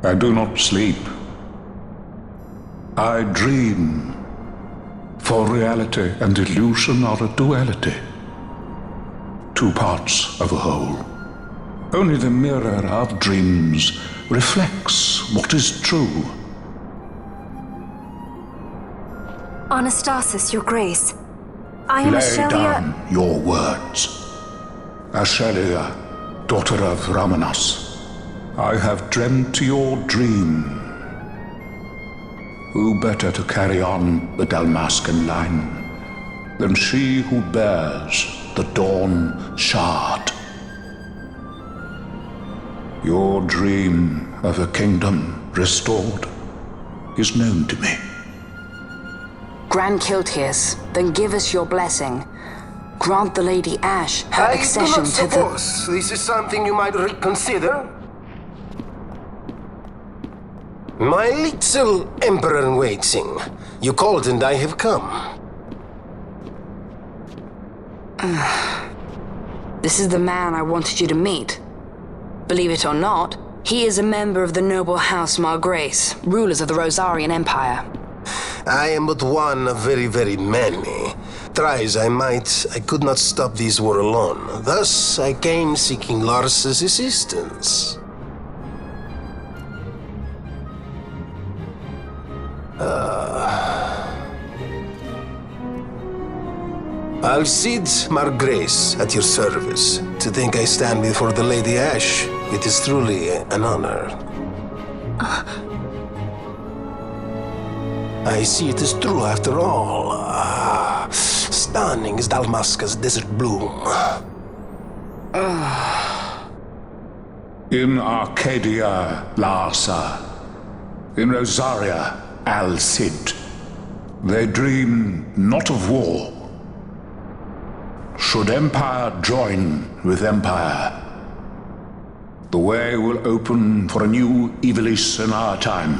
I do not sleep. I dream. For reality and illusion are a duality. Two parts of a whole. Only the mirror of dreams reflects what is true. Anastasis, Your Grace. I am Lay Ashelia. down your words. Ashelia, daughter of Ramanas, I have dreamt your dream. Who better to carry on the Dalmascan line than she who bears the Dawn Shard? Your dream of a kingdom restored is known to me. Gran Kiltias, then give us your blessing. Grant the Lady Ash her accession to the... I do not suppose this is something you might reconsider. My little Emperor-in-waiting. You called and I have come. This is the man I wanted you to meet. Believe it or not, he is a member of the noble house Margrace, rulers of the Rosarian Empire. I am but one of very, very many. Try as I might, I could not stop this war alone. Thus, I came seeking Lars's assistance. Al-Cid Margrace, at your service. To think I stand before the Lady Ash, it is truly an honor. I see it is true after all. Stunning is Dalmasca's desert bloom. In Arcadia, Larsa. In Rosaria, Al-Cid. They dream not of war. Should empire join with empire, the way will open for a new Evilis in our time.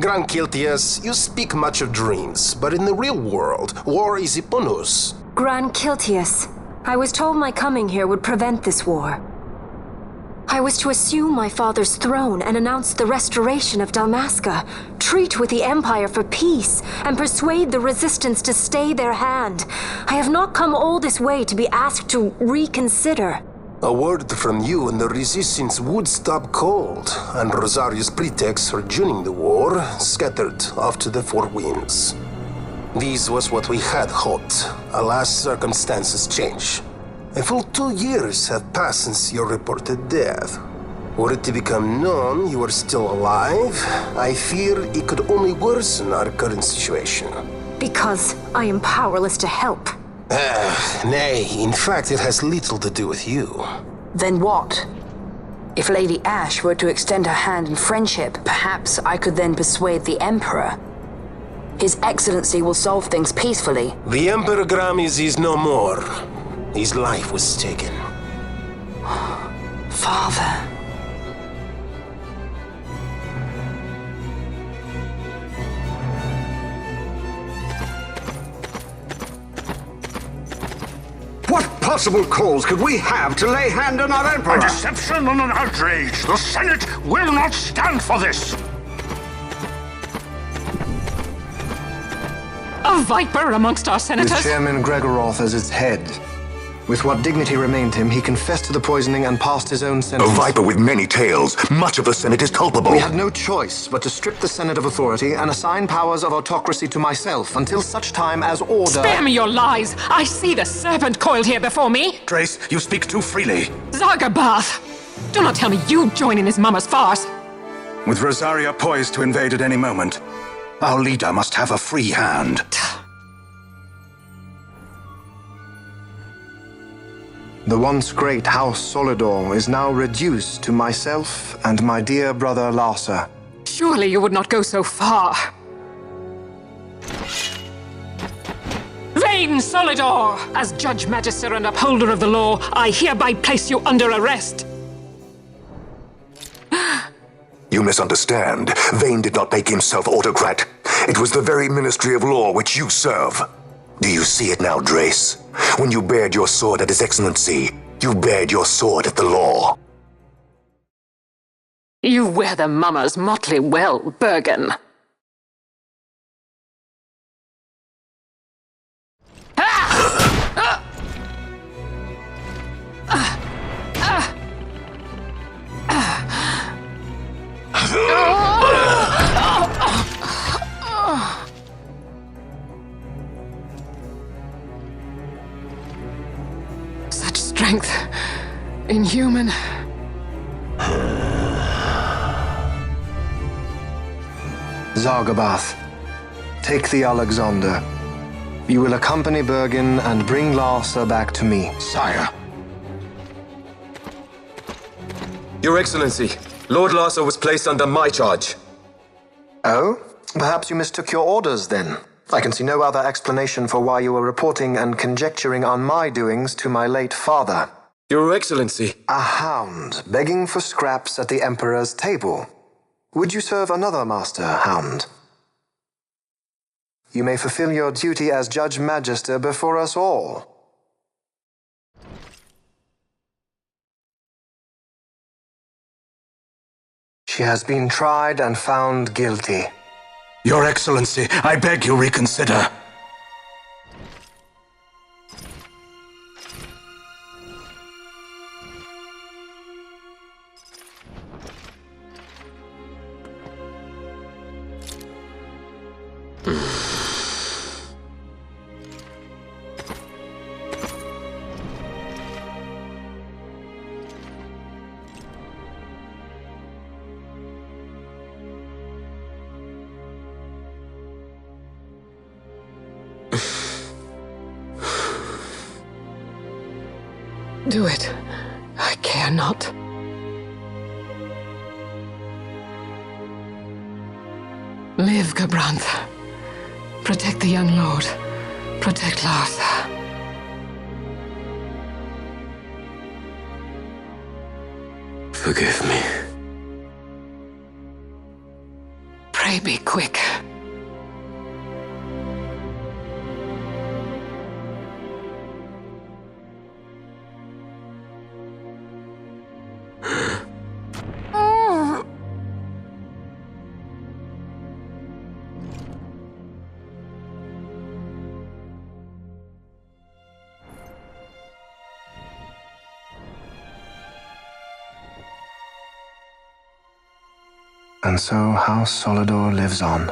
Gran Kiltias, you speak much of dreams, but in the real world, war is upon us. Gran Kiltias, I was told my coming here would prevent this war. I was to assume my father's throne and announce the restoration of Dalmasca, treat with the Empire for peace, and persuade the resistance to stay their hand. I have not come all this way to be asked to reconsider. A word from you and the resistance would stop cold, and Rosaria's pretext for joining the war scattered off to the four winds. This was what we had hoped. Alas, circumstances change. A full 2 years have passed since your reported death. Were it to become known you are still alive, I fear it could only worsen our current situation. Because I am powerless to help. Nay, in fact it has little to do with you. Then what? If Lady Ash were to extend her hand in friendship, perhaps I could then persuade the Emperor. His Excellency will solve things peacefully. The Emperor Gramis is no more. His life was taken. Father. What possible cause could we have to lay hand on our Emperor? A deception and an outrage! The Senate will not stand for this! A viper amongst our senators? With Chairman Gregoroth as its head. With what dignity remained him, he confessed to the poisoning and passed his own sentence. A viper with many tails. Much of the Senate is culpable. We had no choice but to strip the Senate of authority and assign powers of autocracy to myself until such time as order... Spare me your lies! I see the serpent coiled here before me! Trace, you speak too freely. Zargabath! Do not tell me you join in his mama's farce! With Rosaria poised to invade at any moment, our leader must have a free hand. The once great House Solidor is now reduced to myself and my dear brother Larsa. Surely you would not go so far. Vain Solidor! As Judge Magister and upholder of the law, I hereby place you under arrest. You misunderstand. Vane did not make himself autocrat. It was the very Ministry of Law which you serve. Do you see it now, Drace? When you bared your sword at His Excellency, you bared your sword at the law. You wear the mummers motley well, Bergen. Such strength. Inhuman. Zargabath, take the Alexander. You will accompany Bergen and bring Larsa back to me. Sire. Your Excellency, Lord Larsa was placed under my charge. Oh? Perhaps you mistook your orders then. I can see no other explanation for why you were reporting and conjecturing on my doings to my late father. Your Excellency. A hound begging for scraps at the Emperor's table. Would you serve another master, Hound? You may fulfill your duty as Judge Magister before us all. She has been tried and found guilty. Your Excellency, I beg you reconsider. Do it. I care not. Live, Gabranth. Protect the young lord. Protect Larsa. Forgive me. Pray be quick. And so House Solidor lives on.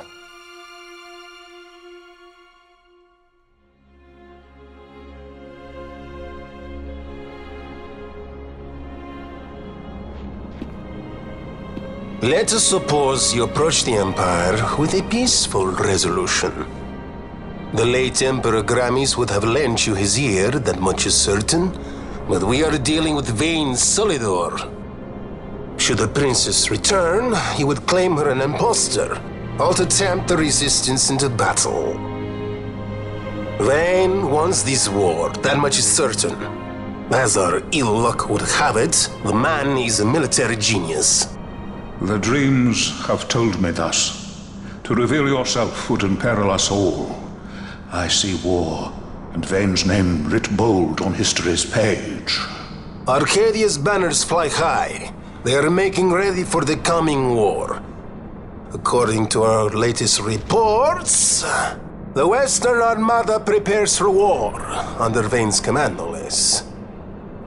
Let us suppose you approach the Empire with a peaceful resolution. The late Emperor Gramis would have lent you his ear, that much is certain, but we are dealing with vain Solidor. Should the princess return, he would claim her an impostor, or to tempt the resistance into battle. Vayne wants this war, that much is certain. As our ill luck would have it, the man is a military genius. The dreams have told me thus. To reveal yourself would imperil us all. I see war, and Vayne's name writ bold on history's page. Arcadia's banners fly high. They are making ready for the coming war. According to our latest reports, the Western Armada prepares for war, under Vayne's command, no less.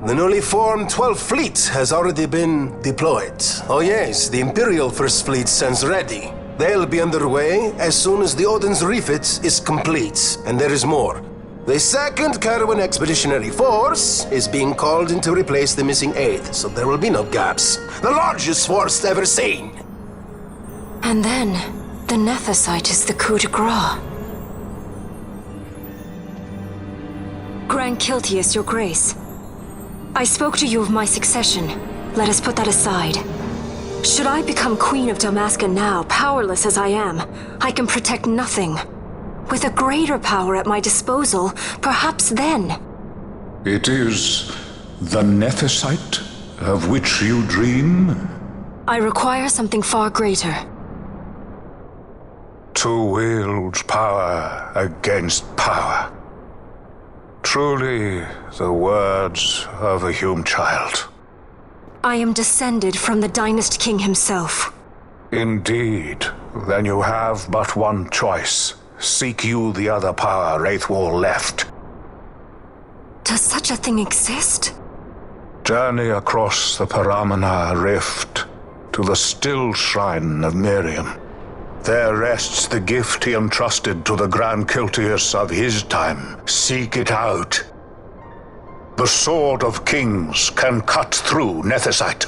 The newly formed 12th Fleet has already been deployed. Oh yes, the Imperial First Fleet stands ready. They'll be underway as soon as the Odin's refit is complete, and there is more. The 2nd Caravan Expeditionary Force is being called in to replace the missing 8th, so there will be no gaps. The largest force ever seen! And then, the Nethicite is the coup de grace. Gran Kiltias, Your Grace. I spoke to you of my succession. Let us put that aside. Should I become Queen of Dalmasca now, powerless as I am, I can protect nothing. With a greater power at my disposal, perhaps then. It is the Nethicite of which you dream? I require something far greater. To wield power against power. Truly, the words of a Hume child. I am descended from the Dynast King himself. Indeed. Then you have but one choice. Seek you the other power Wraithwall left. Does such a thing exist? Journey across the Paramana Rift to the still shrine of Miriam. There rests the gift he entrusted to the Gran Kiltias of his time. Seek it out. The Sword of Kings can cut through Nethicite.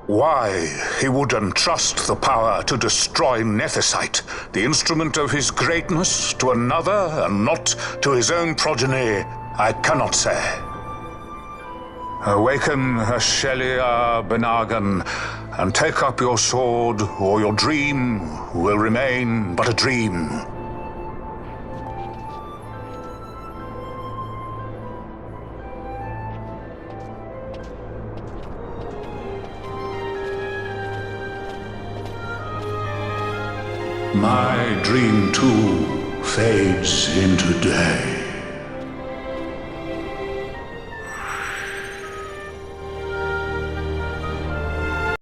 Why he would entrust the power to destroy Nethicite, the instrument of his greatness, to another and not to his own progeny, I cannot say. Awaken Shelia Benagan and take up your sword, or your dream will remain but a dream. My dream too fades into day.